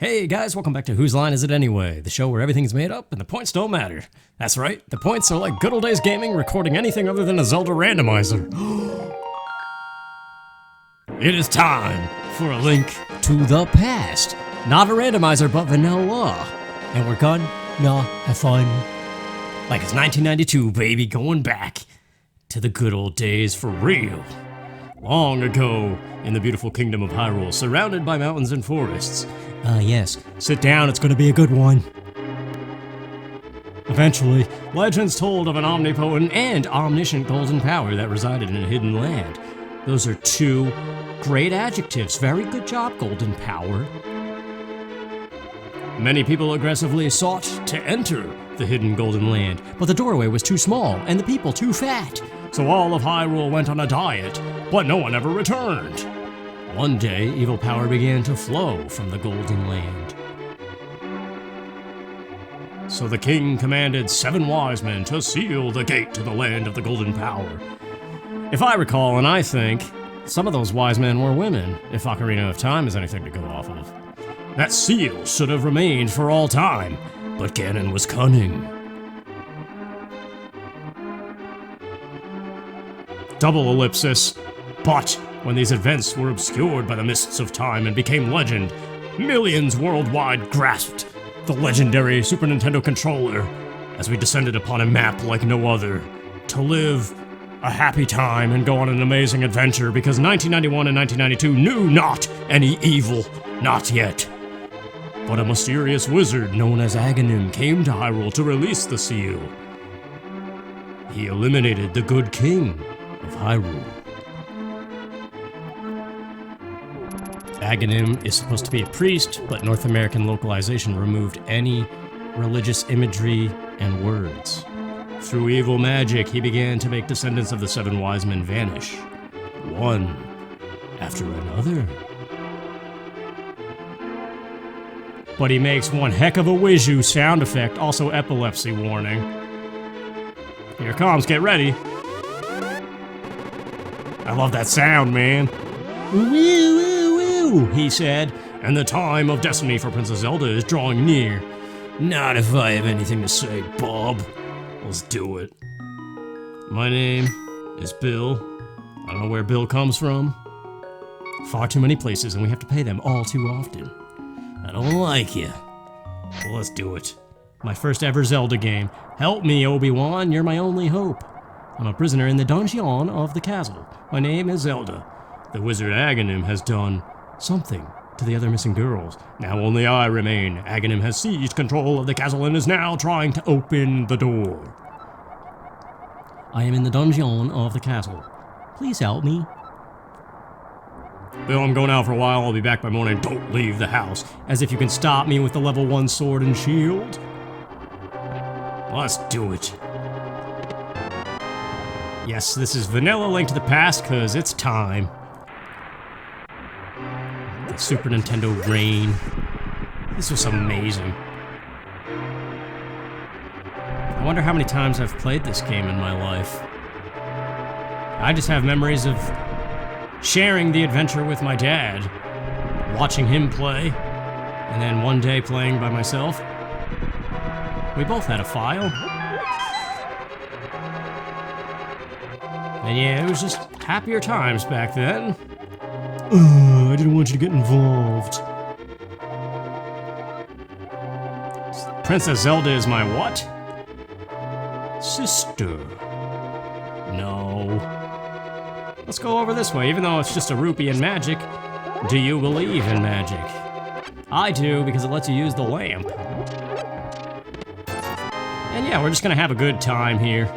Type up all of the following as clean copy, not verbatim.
Hey guys, welcome back to Whose Line Is It Anyway? The show where everything's made up and the points don't matter. That's right, the points are like good old days gaming recording anything other than a Zelda randomizer. It is time for a link to the past. Not a randomizer, but vanilla. And we're gonna have fun. Like it's 1992, baby, going back to the good old days for real. Long ago, in the beautiful kingdom of Hyrule, surrounded by mountains and forests. Yes, sit down, it's gonna be a good one. Eventually, legends told of an omnipotent and omniscient golden power that resided in a hidden land. Those are two great adjectives. Very good job, golden power. Many people aggressively sought to enter the hidden golden land, but the doorway was too small and the people too fat. So all of Hyrule went on a diet, but no one ever returned. One day, evil power began to flow from the Golden Land. So the king commanded 7 wise men to seal the gate to the land of the golden power. If I recall, and I think, some of those wise men were women, if Ocarina of Time is anything to go off of. That seal should have remained for all time, but Ganon was cunning. Double ellipsis, but when these events were obscured by the mists of time and became legend, millions worldwide grasped the legendary Super Nintendo controller as we descended upon a map like no other, to live a happy time and go on an amazing adventure, because 1991 and 1992 knew not any evil, not yet. But a mysterious wizard known as Aghanim came to Hyrule to release the seal. He eliminated the good king of Hyrule. Aghanim is supposed to be a priest, but North American localization removed any religious imagery and words. Through evil magic, he began to make descendants of the 7 wise men vanish, one after another. But he makes one heck of a whiz-you sound effect, also epilepsy warning. Here it comes, get ready. I love that sound, man. Woo, woo, woo, he said, and the time of destiny for Princess Zelda is drawing near. Not if I have anything to say, Bob. Let's do it. My name is Bill. I don't know where Bill comes from. Far too many places, and we have to pay them all too often. I don't like you. Well, let's do it. My first ever Zelda game. Help me, Obi-Wan, you're my only hope. I'm a prisoner in the dungeon of the castle. My name is Zelda. The wizard Aghanim has done something to the other missing girls. Now only I remain. Aghanim has seized control of the castle and is now trying to open the door. I am in the dungeon of the castle. Please help me. Bill, I'm going out for a while. I'll be back by morning. Don't leave the house. As if you can stop me with the level 1 sword and shield. Let's do it. Yes, this is vanilla Link to the Past, because it's time. The Super Nintendo reign. This was amazing. I wonder how many times I've played this game in my life. I just have memories of sharing the adventure with my dad, watching him play, and then one day playing by myself. We both had a file. And yeah, it was just happier times back then. I didn't want you to get involved. Princess Zelda is my what? Sister. No. Let's go over this way, even though it's just a rupee and magic. Do you believe in magic? I do, because it lets you use the lamp. And yeah, we're just gonna have a good time here.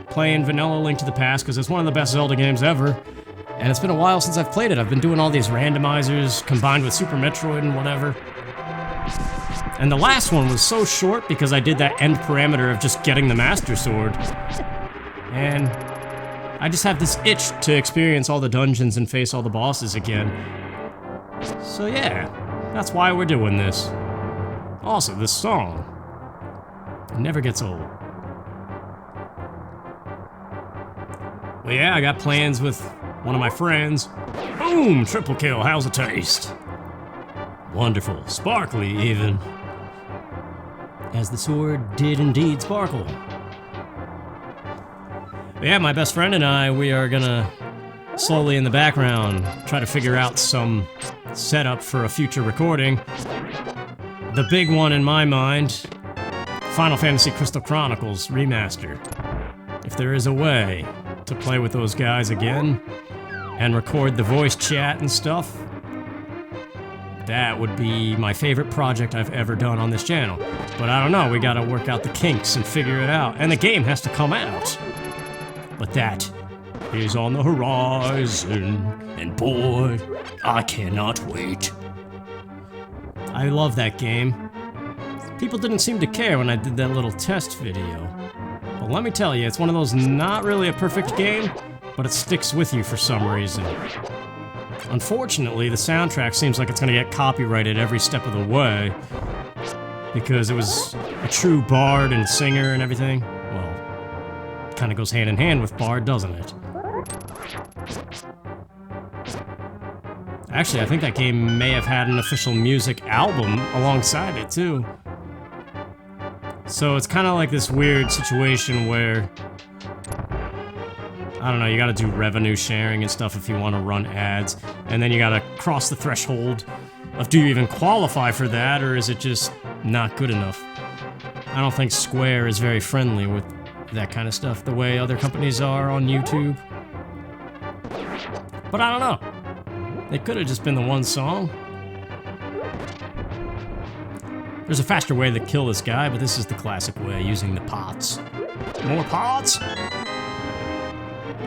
Playing vanilla Link to the Past, because it's one of the best Zelda games ever. And it's been a while since I've played it. I've been doing all these randomizers, combined with Super Metroid and whatever. And the last one was so short because I did that end parameter of just getting the Master Sword. And I just have this itch to experience all the dungeons and face all the bosses again. So yeah, that's why we're doing this. Also, this song, it never gets old. But yeah, I got plans with one of my friends. Boom! Triple kill, how's it taste? Wonderful, sparkly even. As the sword did indeed sparkle. But yeah, my best friend and I, we are gonna slowly in the background try to figure out some setup for a future recording. The big one in my mind, Final Fantasy Crystal Chronicles Remaster. If there is a way to play with those guys again and record the voice chat and stuff, that would be my favorite project I've ever done on this channel. But I don't know, we gotta work out the kinks and figure it out. And the game has to come out. But that is on the horizon, and boy, I cannot wait. I love that game. People didn't seem to care when I did that little test video. But let me tell you, it's one of those not really a perfect game, but it sticks with you for some reason. Unfortunately, the soundtrack seems like it's gonna get copyrighted every step of the way, because it was a true bard and singer and everything. Well, it kinda goes hand in hand with bard, doesn't it? Actually, I think that game may have had an official music album alongside it, too. So it's kind of like this weird situation where, I don't know, you gotta do revenue sharing and stuff if you want to run ads, and then you gotta cross the threshold of do you even qualify for that, or is it just not good enough? I don't think Square is very friendly with that kind of stuff, the way other companies are on YouTube. But I don't know. It could have just been the one song. There's a faster way to kill this guy, but this is the classic way, using the pots. More pots?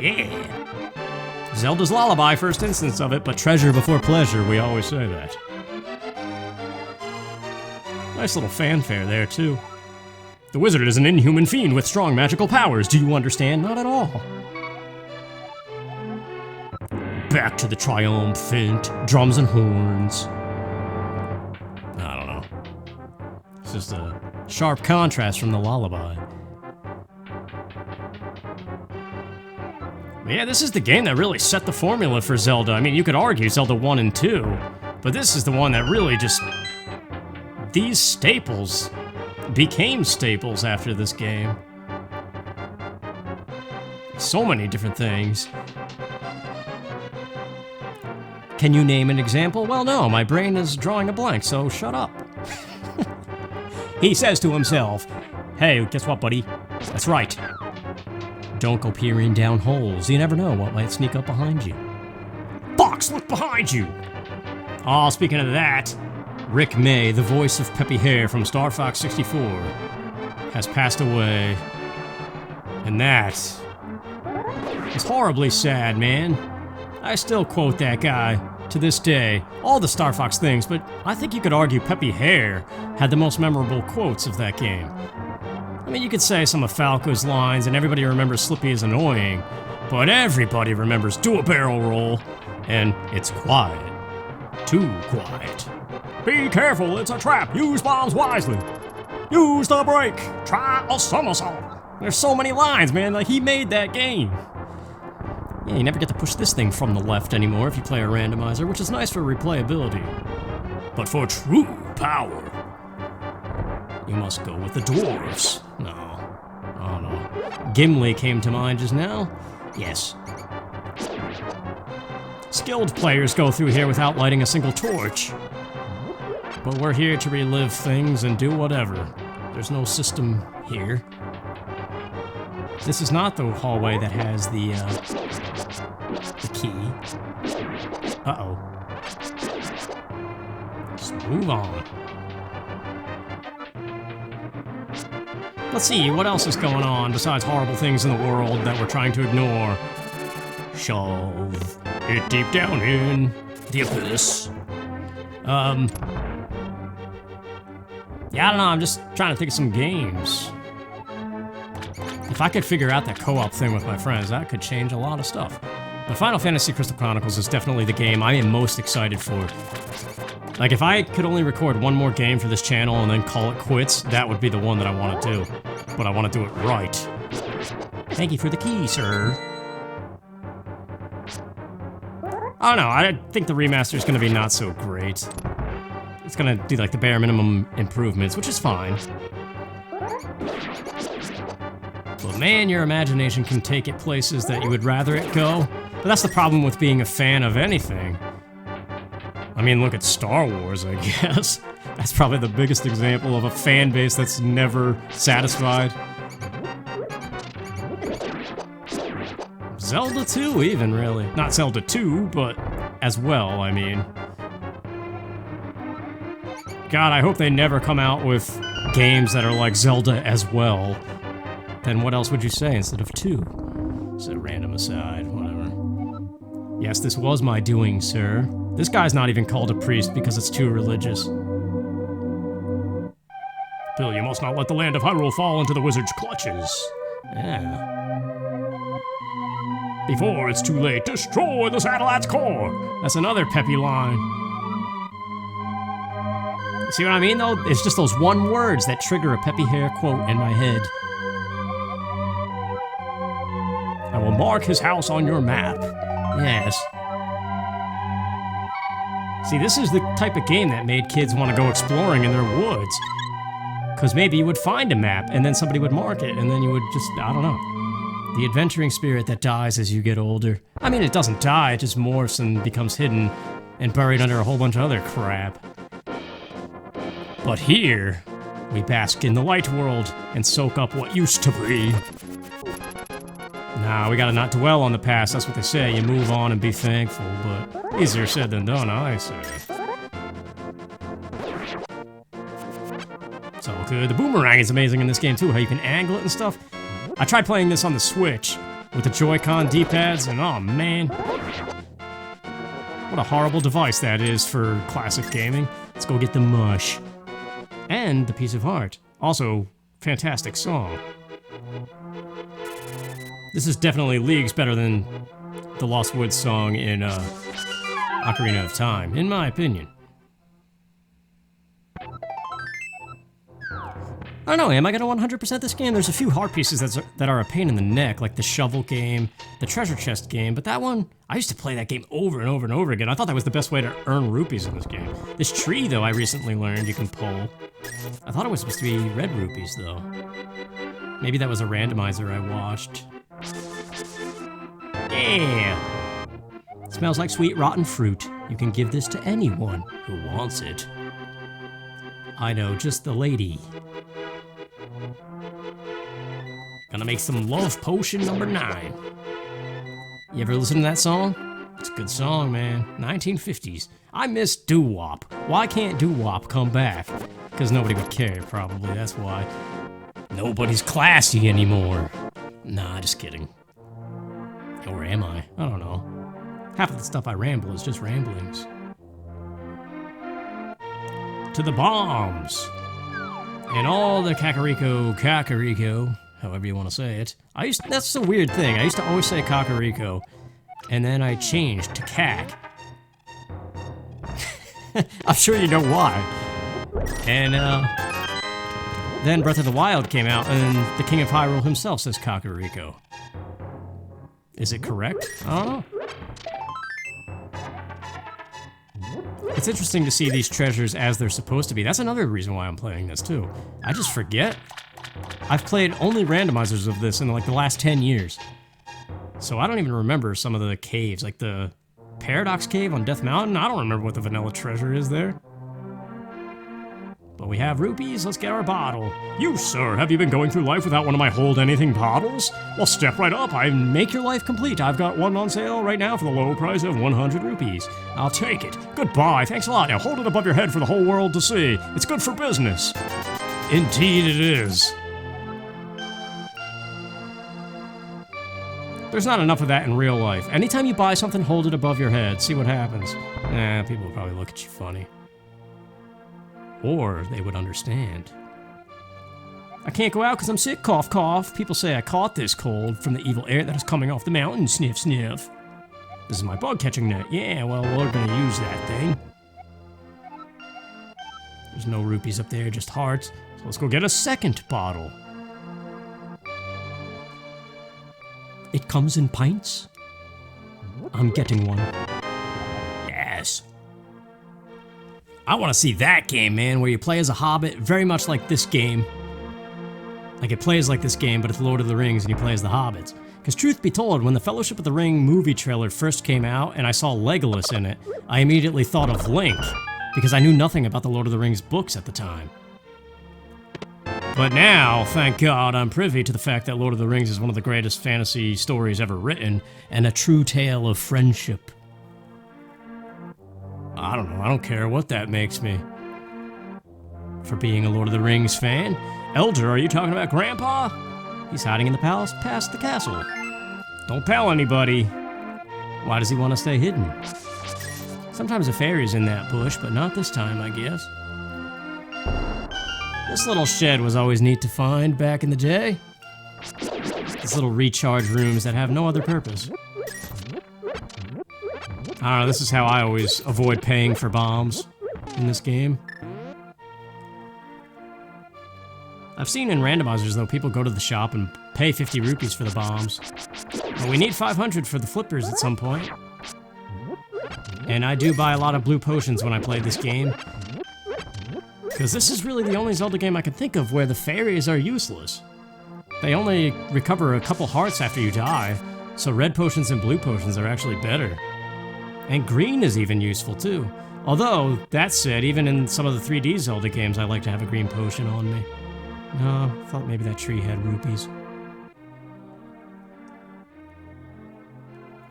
Yeah! Zelda's Lullaby, first instance of it, but treasure before pleasure, we always say that. Nice little fanfare there, too. The wizard is an inhuman fiend with strong magical powers. Do you understand? Not at all. Back to the triumphant drums and horns. I don't know. It's just a sharp contrast from the lullaby. But yeah, this is the game that really set the formula for Zelda. I mean, you could argue Zelda 1 and 2, but this is the one that really just... These staples became staples after this game. So many different things. Can you name an example? Well, no, my brain is drawing a blank, so shut up. He says to himself, hey, guess what, buddy? That's right. Don't go peering down holes. You never know what might sneak up behind you. Fox, look behind you! Oh, speaking of that, Rick May, the voice of Peppy Hare from Star Fox 64, has passed away. And that is horribly sad, man. I still quote that guy to this day, all the Star Fox things, but I think you could argue Peppy Hare had the most memorable quotes of that game. I mean, you could say some of Falco's lines, and everybody remembers Slippy as annoying, but everybody remembers do a barrel roll, and it's quiet. Too quiet. Be careful, it's a trap. Use bombs wisely. Use the brake. Try a somersault. There's so many lines, man, like he made that game. Yeah, you never get to push this thing from the left anymore if you play a randomizer, which is nice for replayability. But for true power, you must go with the dwarves. No. Oh no. Gimli came to mind just now. Yes. Skilled players go through here without lighting a single torch. But we're here to relive things and do whatever. There's no system here. This is not the hallway that has the key. Uh-oh. Just move on. Let's see, what else is going on besides horrible things in the world that we're trying to ignore? Shove it deep down in the abyss. Yeah, I don't know, I'm just trying to think of some games. If I could figure out that co-op thing with my friends, that could change a lot of stuff. But Final Fantasy Crystal Chronicles is definitely the game I am most excited for. Like, if I could only record one more game for this channel and then call it quits, that would be the one that I want to do. But I want to do it right. Thank you for the key, sir. I don't know, I think the remaster is going to be not so great. It's gonna do like the bare minimum improvements, which is fine. But man, your imagination can take it places that you would rather it go. But that's the problem with being a fan of anything. I mean, look at Star Wars, I guess. That's probably the biggest example of a fan base that's never satisfied. Zelda 2 even, really. Not Zelda 2, but as well, I mean. God, I hope they never come out with games that are like Zelda as well. Then what else would you say instead of 2? It's a random aside, whatever. Yes, this was my doing, sir. This guy's not even called a priest because it's too religious. Bill, you must not let the land of Hyrule fall into the wizard's clutches. Yeah. Before it's too late, destroy the satellite's core! That's another peppy line. See what I mean, though? It's just those one words that trigger a peppy hair quote in my head. I will mark his house on your map. Yes. See, this is the type of game that made kids want to go exploring in their woods. Because maybe you would find a map, and then somebody would mark it, and then you would just, I don't know. The adventuring spirit that dies as you get older. I mean, it doesn't die, it just morphs and becomes hidden and buried under a whole bunch of other crap. But here, we bask in the light world and soak up what used to be. Nah, we gotta not dwell on the past, that's what they say. You move on and be thankful, but easier said than done, I say. It's all good. The boomerang is amazing in this game too, how you can angle it and stuff. I tried playing this on the Switch with the Joy-Con D-pads, and oh man. What a horrible device that is for classic gaming. Let's go get the mush. And the piece of heart. Also, fantastic song. This is definitely leagues better than the Lost Woods song in Ocarina of Time, in my opinion. I don't know, am I gonna 100% this game? There's a few heart pieces that are a pain in the neck, like the shovel game, the treasure chest game, but that one, I used to play that game over and over and over again. I thought that was the best way to earn rupees in this game. This tree, though, I recently learned you can pull. I thought it was supposed to be red rupees, though. Maybe that was a randomizer I watched. Yeah! Smells like sweet rotten fruit. You can give this to anyone who wants it. I know just the lady. Gonna make some love potion number 9. You ever listen to that song? It's a good song, man. 1950s. I miss doo-wop. Why can't doo-wop come back? Because nobody would care, probably. That's why. Nobody's classy anymore. Nah, just kidding. Or am I? I don't know. Half of the stuff I ramble is just ramblings. To the bombs! And all the Kakariko, however you want to say it. That's the weird thing. I used to always say Kakariko, and then I changed to Kak. I'm sure you know why. And then Breath of the Wild came out, and the King of Hyrule himself says Kakariko. Is it correct? I don't know. It's interesting to see these treasures as they're supposed to be. That's another reason why I'm playing this too. I just forget. I've played only randomizers of this in like the last 10 years. So I don't even remember some of the caves, like the Paradox Cave on Death Mountain. I don't remember what the vanilla treasure is there. But we have rupees, let's get our bottle. You, sir, have you been going through life without one of my hold anything bottles? Well, step right up, I make your life complete. I've got one on sale right now for the low price of 100 rupees. I'll take it. Goodbye, thanks a lot. Now hold it above your head for the whole world to see. It's good for business. Indeed it is. There's not enough of that in real life. Anytime you buy something, hold it above your head, see what happens. People will probably look at you funny. Or they would understand. I can't go out because I'm sick, cough, cough. People say I caught this cold from the evil air that is coming off the mountain, sniff, sniff. This is my bug catching net. Yeah, well, we're gonna use that thing. There's no rupees up there, just hearts. So let's go get a second bottle. It comes in pints? I'm getting one. Yes. I want to see that game, man, where you play as a hobbit, very much like this game. Like, it plays like this game, but it's Lord of the Rings and you play as the hobbits. Because truth be told, when the Fellowship of the Ring movie trailer first came out and I saw Legolas in it, I immediately thought of Link, because I knew nothing about the Lord of the Rings books at the time. But now, thank God, I'm privy to the fact that Lord of the Rings is one of the greatest fantasy stories ever written, and a true tale of friendship. I don't know, I don't care what that makes me. For being a Lord of the Rings fan. Elder, are you talking about Grandpa? He's hiding in the palace past the castle. Don't pal anybody. Why does he want to stay hidden? Sometimes a fairy's in that bush, but not this time, I guess. This little shed was always neat to find back in the day. These little recharge rooms that have no other purpose. I don't know, this is how I always avoid paying for bombs in this game. I've seen in randomizers, though, people go to the shop and pay 50 rupees for the bombs. But we need 500 for the flippers at some point. And I do buy a lot of blue potions when I play this game. Because this is really the only Zelda game I can think of where the fairies are useless. They only recover a couple hearts after you die, so red potions and blue potions are actually better. And green is even useful too. Although, that said, even in some of the 3D Zelda games, I like to have a green potion on me. No, I thought maybe that tree had rupees.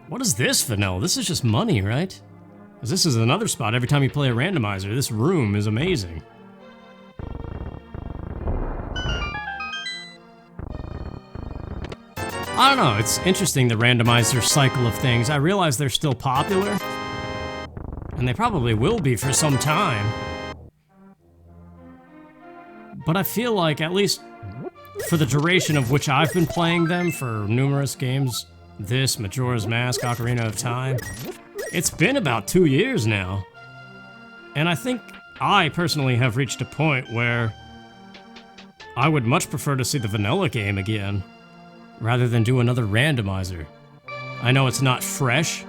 What is this, Vanilla? This is just money, right? Because this is another spot every time you play a randomizer. This room is amazing. I don't know, it's interesting, the randomizer cycle of things. I realize they're still popular, and they probably will be for some time. But I feel like, at least for the duration of which I've been playing them, for numerous games, this, Majora's Mask, Ocarina of Time, it's been about 2 years now. And I think I personally have reached a point where I would much prefer to see the vanilla game again, rather than do another randomizer. I know it's not fresh.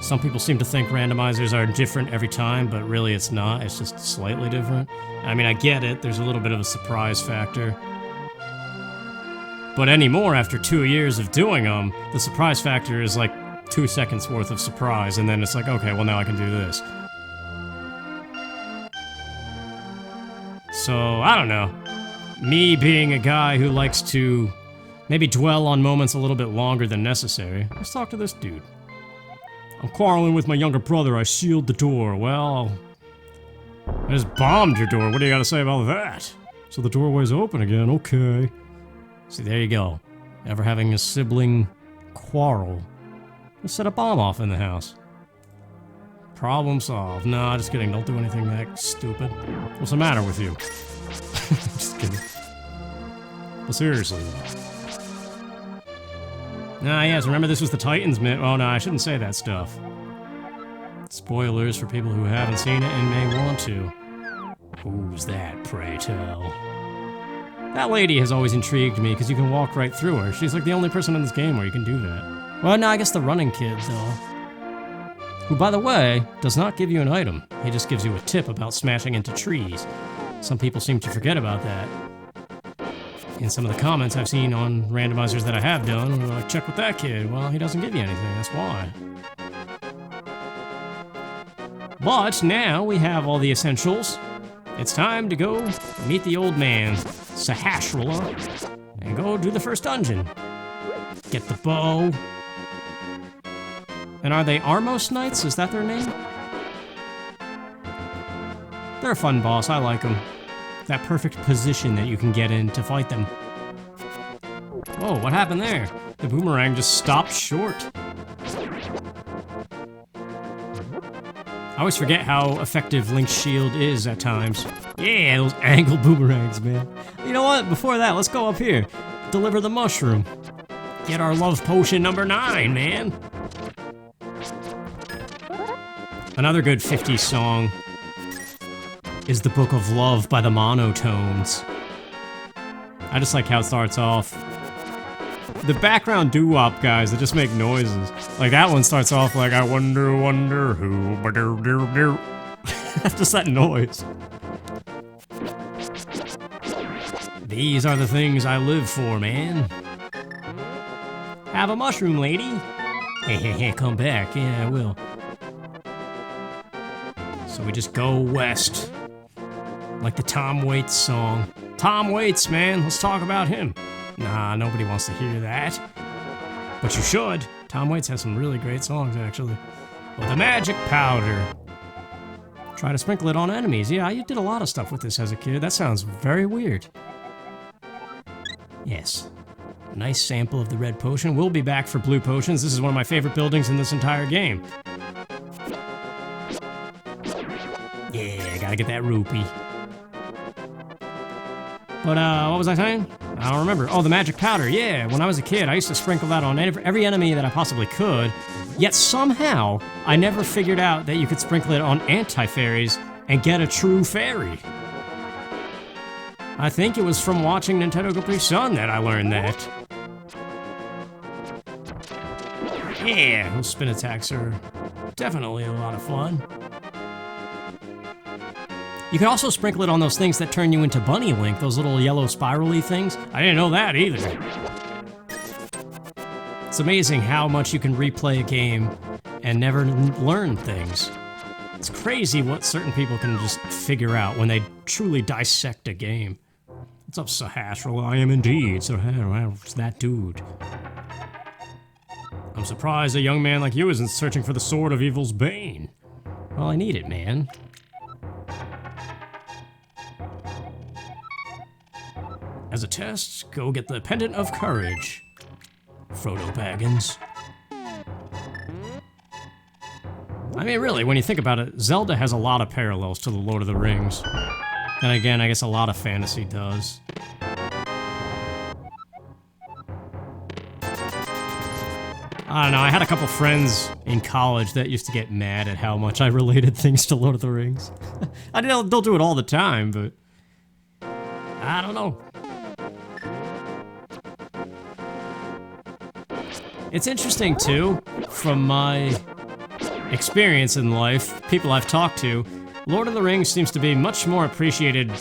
Some people seem to think randomizers are different every time, but really it's not, it's just slightly different. I mean, I get it, there's a little bit of a surprise factor. But anymore, after 2 years of doing them, the surprise factor is like 2 seconds worth of surprise, and then it's like, okay, well now I can do this. So, I don't know. Me being a guy who likes to maybe dwell on moments a little bit longer than necessary. Let's talk to this dude. I'm quarreling with my younger brother, I sealed the door. Well, I just bombed your door, what do you gotta say about that? So the doorway's open again, okay. See, there you go. Ever having a sibling quarrel. Let's set a bomb off in the house. Problem solved. Nah, just kidding, don't do anything that stupid. What's the matter with you? Just kidding. But seriously. Ah, yes, remember this was the Titans myth. Oh, no, I shouldn't say that stuff. Spoilers for people who haven't seen it and may want to. Who's that, pray tell? That lady has always intrigued me, because you can walk right through her. She's like the only person in this game where you can do that. Well, no, I guess the running kid, though. Who, by the way, does not give you an item. He just gives you a tip about smashing into trees. Some people seem to forget about that. In some of the comments I've seen on randomizers that I have done, they're like, check with that kid. Well, he doesn't give you anything, that's why. But now we have all the essentials. It's time to go meet the old man, Sahasrahla, and go do the first dungeon. Get the bow. And are they Armos Knights? Is that their name? They're a fun boss, I like them. That perfect position that you can get in to fight them. Whoa, what happened there? The boomerang just stopped short. I always forget how effective Link's shield is at times. Yeah, those angle boomerangs, man. You know what? Before that, let's go up here. Deliver the mushroom. Get our love potion number 9, man. Another good 50s song is The Book of Love by the Monotones. I just like how it starts off. The background doo-wop guys that just make noises. Like that one starts off like, I wonder who, ba-do-do-do. Just that noise. These are the things I live for, man. Have a mushroom, lady. Hey, come back. Yeah, I will. So we just go west. Like the Tom Waits song. Tom Waits, man, let's talk about him. Nah, nobody wants to hear that. But you should. Tom Waits has some really great songs, actually. With a magic powder. Try to sprinkle it on enemies. Yeah, you did a lot of stuff with this as a kid. That sounds very weird. Yes. A nice sample of the red potion. We'll be back for blue potions. This is one of my favorite buildings in this entire game. Yeah, gotta get that rupee. But, what was I saying? I don't remember. Oh, the magic powder, yeah. When I was a kid, I used to sprinkle that on every enemy that I possibly could. Yet somehow, I never figured out that you could sprinkle it on anti-fairies and get a true fairy. I think it was from watching Nintendo Capri Sun that I learned that. Yeah, those spin attacks are definitely a lot of fun. You can also sprinkle it on those things that turn you into Bunny Link, those little yellow spirally things. I didn't know that either. It's amazing how much you can replay a game and never learn things. It's crazy what certain people can just figure out when they truly dissect a game. What's up, Sahasral? I am indeed Sahasral, that dude. I'm surprised a young man like you isn't searching for the Sword of Evil's Bane. Well, I need it, man. As a test, go get the Pendant of Courage. Frodo Baggins. I mean, really, when you think about it, Zelda has a lot of parallels to the Lord of the Rings. Then again, I guess a lot of fantasy does. I don't know, I had a couple friends in college that used to get mad at how much I related things to Lord of the Rings. I don't do it all the time, but I don't know. It's interesting, too, from my experience in life, people I've talked to, Lord of the Rings seems to be much more appreciated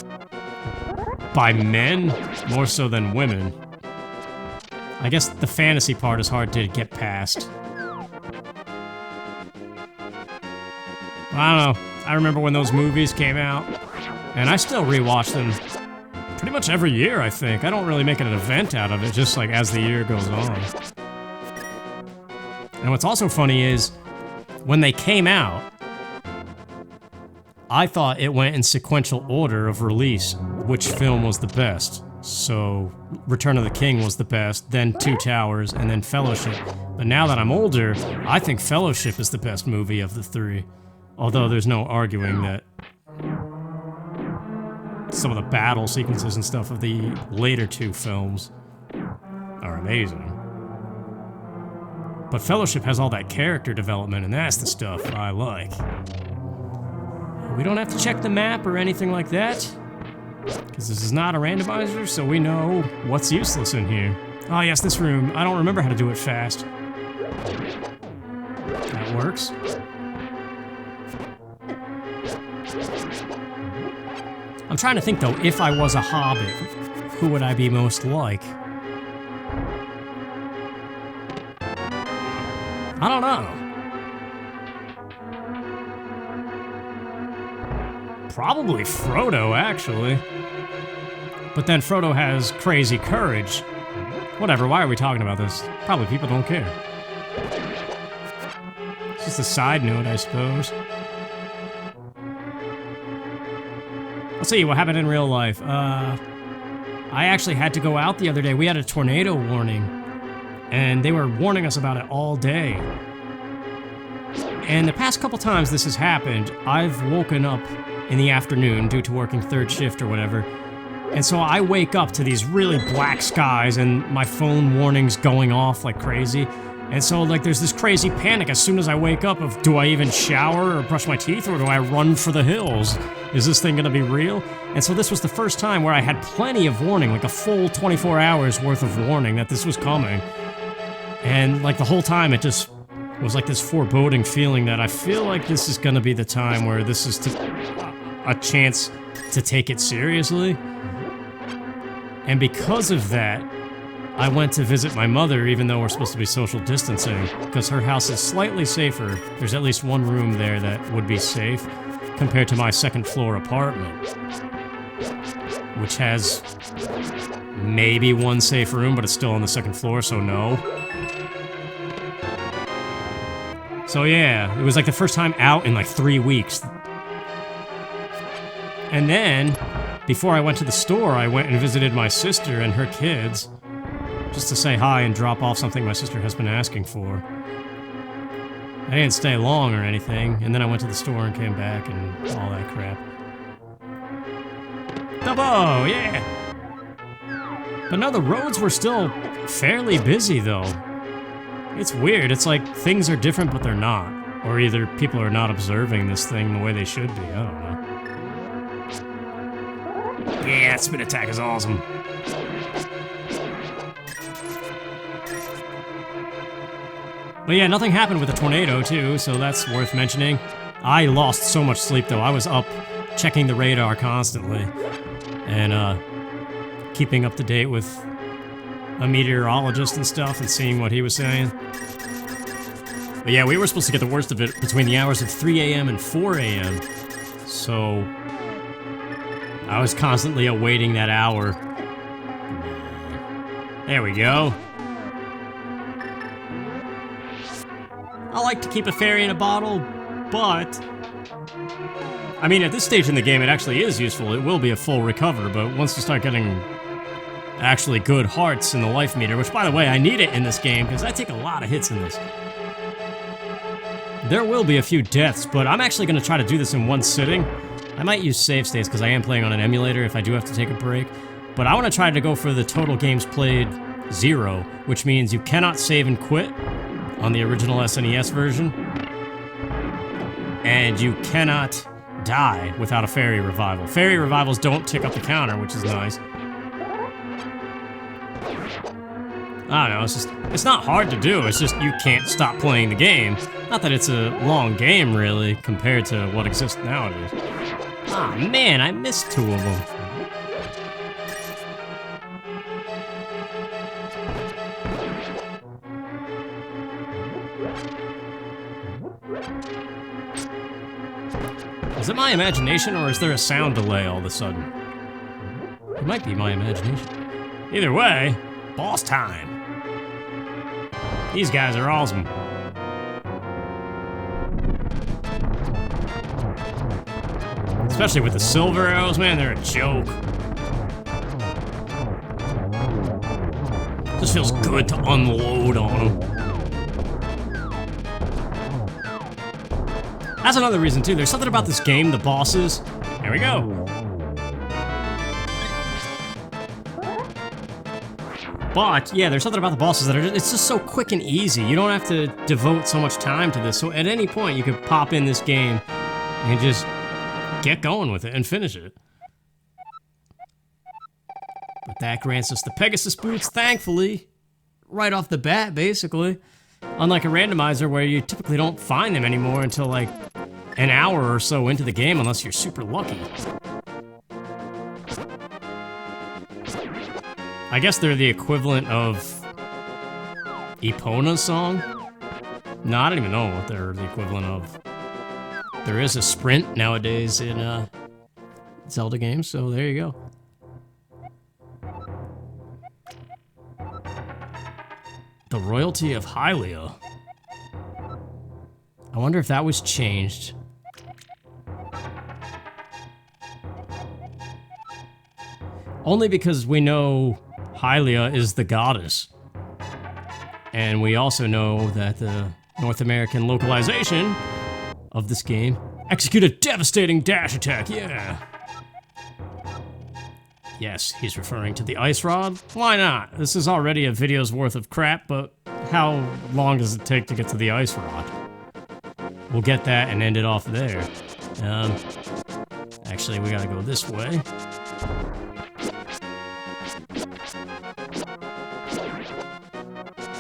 by men, more so than women. I guess the fantasy part is hard to get past. I don't know, I remember when those movies came out, and I still rewatch them pretty much every year, I think. I don't really make it an event out of it, just like as the year goes on. And what's also funny is, when they came out, I thought it went in sequential order of release, which film was the best. So, Return of the King was the best, then Two Towers, and then Fellowship. But now that I'm older, I think Fellowship is the best movie of the three. Although there's no arguing that some of the battle sequences and stuff of the later two films are amazing. But Fellowship has all that character development, and that's the stuff I like. We don't have to check the map or anything like that, because this is not a randomizer, so we know what's useless in here. Oh yes, this room. I don't remember how to do it fast. That works. I'm trying to think, though, if I was a hobbit, who would I be most like? I don't know. Probably Frodo, actually. But then Frodo has crazy courage. Whatever, why are we talking about this? Probably people don't care. It's just a side note, I suppose. Let's see, what happened in real life? I actually had to go out the other day. We had a tornado warning. And they were warning us about it all day. And the past couple times this has happened, I've woken up in the afternoon due to working third shift or whatever. And so I wake up to these really black skies and my phone warnings going off like crazy. And so like there's this crazy panic as soon as I wake up of, do I even shower or brush my teeth or do I run for the hills? Is this thing gonna be real? And so this was the first time where I had plenty of warning, like a full 24 hours worth of warning that this was coming. And like the whole time it just It was like this foreboding feeling that I feel like this is gonna be the time where this is a chance to take it seriously. And because of that, I went to visit my mother, even though we're supposed to be social distancing, because her house is slightly safer. There's at least one room there that would be safe, compared to my second floor apartment, which has maybe one safe room, but it's still on the second floor, so no. So yeah, it was like the first time out in like 3 weeks. And then, before I went to the store, I went and visited my sister and her kids, just to say hi and drop off something my sister has been asking for. I didn't stay long or anything, and then I went to the store and came back and all that crap. Double, yeah! But no, the roads were still fairly busy, though. It's weird, it's like things are different, but they're not. Or either people are not observing this thing the way they should be, I don't know. Yeah, that spin attack is awesome. But yeah, nothing happened with the tornado, too, so that's worth mentioning. I lost so much sleep, though. I was up checking the radar constantly. And, keeping up to date with a meteorologist and stuff and seeing what he was saying. But yeah, we were supposed to get the worst of it between the hours of 3 a.m. and 4 a.m. So I was constantly awaiting that hour. There we go. I like to keep a fairy in a bottle, but I mean, at this stage in the game, it actually is useful. It will be a full recover, but once you start getting actually good hearts in the life meter, which, by the way, I need it in this game, because I take a lot of hits in this. There will be a few deaths, but I'm actually going to try to do this in one sitting. I might use save states, because I am playing on an emulator if I do have to take a break. But I want to try to go for the total games played 0, which means you cannot save and quit on the original SNES version. And you cannot die without a fairy revival. Fairy revivals don't tick up the counter, which is nice. I don't know, it's not hard to do, it's just you can't stop playing the game. Not that it's a long game, really, compared to what exists nowadays. Ah, man, I missed 2 of them. Is it my imagination, or is there a sound delay all of a sudden? It might be my imagination. Either way, boss time. These guys are awesome. Especially with the silver arrows, man, they're a joke. Just feels good to unload on them. That's another reason, too. There's something about this game, the bosses. Here we go. But, yeah, there's something about the bosses that are it's just so quick and easy. You don't have to devote so much time to this. So at any point, you could pop in this game and just get going with it and finish it. But that grants us the Pegasus Boots, thankfully. Right off the bat, basically. Unlike a randomizer where you typically don't find them anymore until like an hour or so into the game unless you're super lucky. I guess they're the equivalent of Epona's song? No, I don't even know what they're the equivalent of. There is a sprint nowadays in Zelda games, so there you go. The royalty of Hylia. I wonder if that was changed. Only because we know Hylia is the goddess. And we also know that the North American localization of this game execute a devastating dash attack, yeah. Yes, he's referring to the ice rod. Why not? This is already a video's worth of crap, but how long does it take to get to the ice rod? We'll get that and end it off there. Actually, we gotta go this way.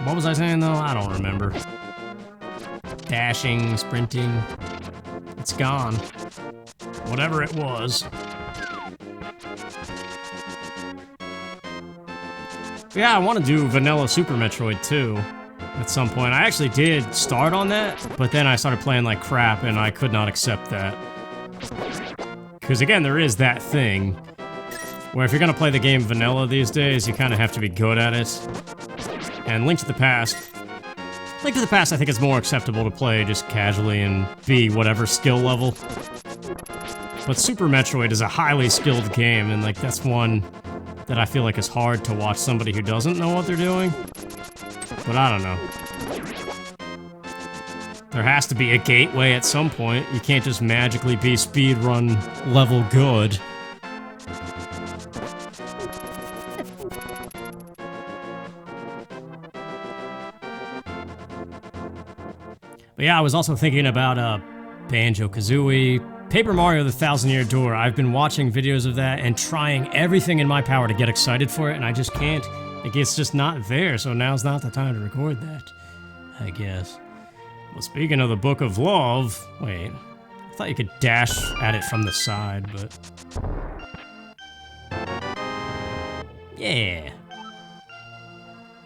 What was I saying, though? I don't remember. dashing, sprinting. It's gone. Whatever it was. Yeah, I want to do Vanilla Super Metroid too. At some point. I actually did start on that, but then I started playing like crap and I could not accept that. Because again, there is that thing where if you're gonna play the game vanilla these days, you kind of have to be good at it. And Link to the Past, I think it's more acceptable to play just casually and be whatever skill level. But Super Metroid is a highly skilled game, and like that's one that I feel like is hard to watch somebody who doesn't know what they're doing. But I don't know. There has to be a gateway at some point. You can't just magically be speedrun level good. But yeah, I was also thinking about Banjo-Kazooie, Paper Mario the Thousand Year Door. I've been watching videos of that and trying everything in my power to get excited for it, and I just can't. Like, it's just not there, so now's not the time to record that, I guess. Well, speaking of the Book of Love... Wait, I thought you could dash at it from the side, but... Yeah.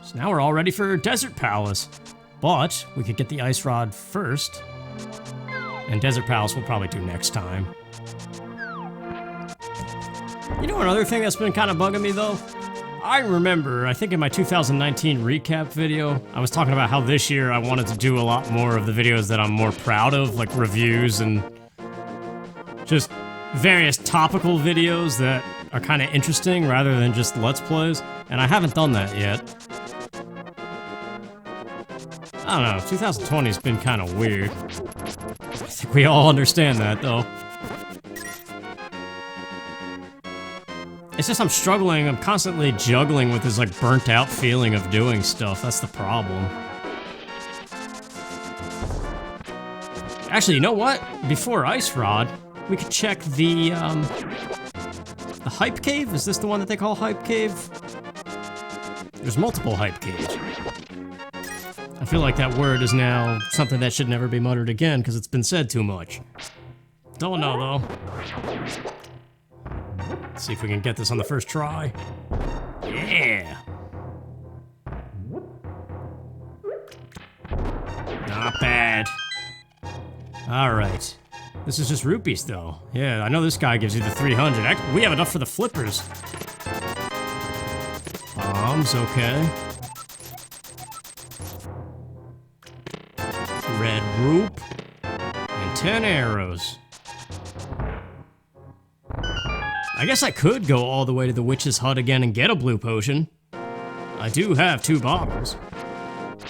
So now we're all ready for Desert Palace. But we could get the Ice Rod first. And Desert Palace we'll probably do next time. You know another thing that's been kind of bugging me, though? I remember, I think in my 2019 recap video, I was talking about how this year I wanted to do a lot more of the videos that I'm more proud of, like reviews and just various topical videos that are kind of interesting rather than just Let's Plays, and I haven't done that yet. I don't know, 2020's been kind of weird. I think we all understand that, though. It's just I'm struggling, I'm constantly juggling with this like burnt out feeling of doing stuff, that's the problem. Actually, you know what? Before Ice Rod, we could check the Hype Cave? Is this the one that they call Hype Cave? There's multiple Hype Caves. I feel like that word is now something that should never be muttered again because it's been said too much. Don't know though. Let's see if we can get this on the first try. Yeah! Not bad. Alright. This is just rupees, though. Yeah, I know this guy gives you the 300. We have enough for the flippers. Bombs, okay. Red rope. And 10 arrows. I guess I could go all the way to the witch's hut again and get a blue potion. I do have 2 bottles.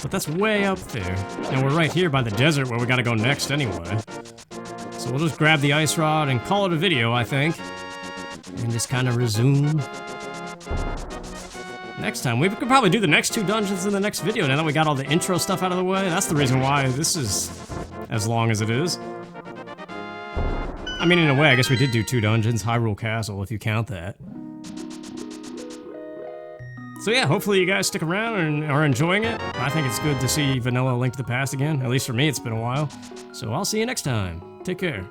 But that's way up there. And we're right here by the desert where we gotta go next anyway. So we'll just grab the ice rod and call it a video, I think. And just kind of resume. Next time. We could probably do the next 2 dungeons in the next video now that we got all the intro stuff out of the way. That's the reason why this is as long as it is. I mean, in a way, I guess we did do 2 dungeons. Hyrule Castle, if you count that. So yeah, hopefully you guys stick around and are enjoying it. I think it's good to see Vanilla Link to the Past again. At least for me, it's been a while. So I'll see you next time. Take care.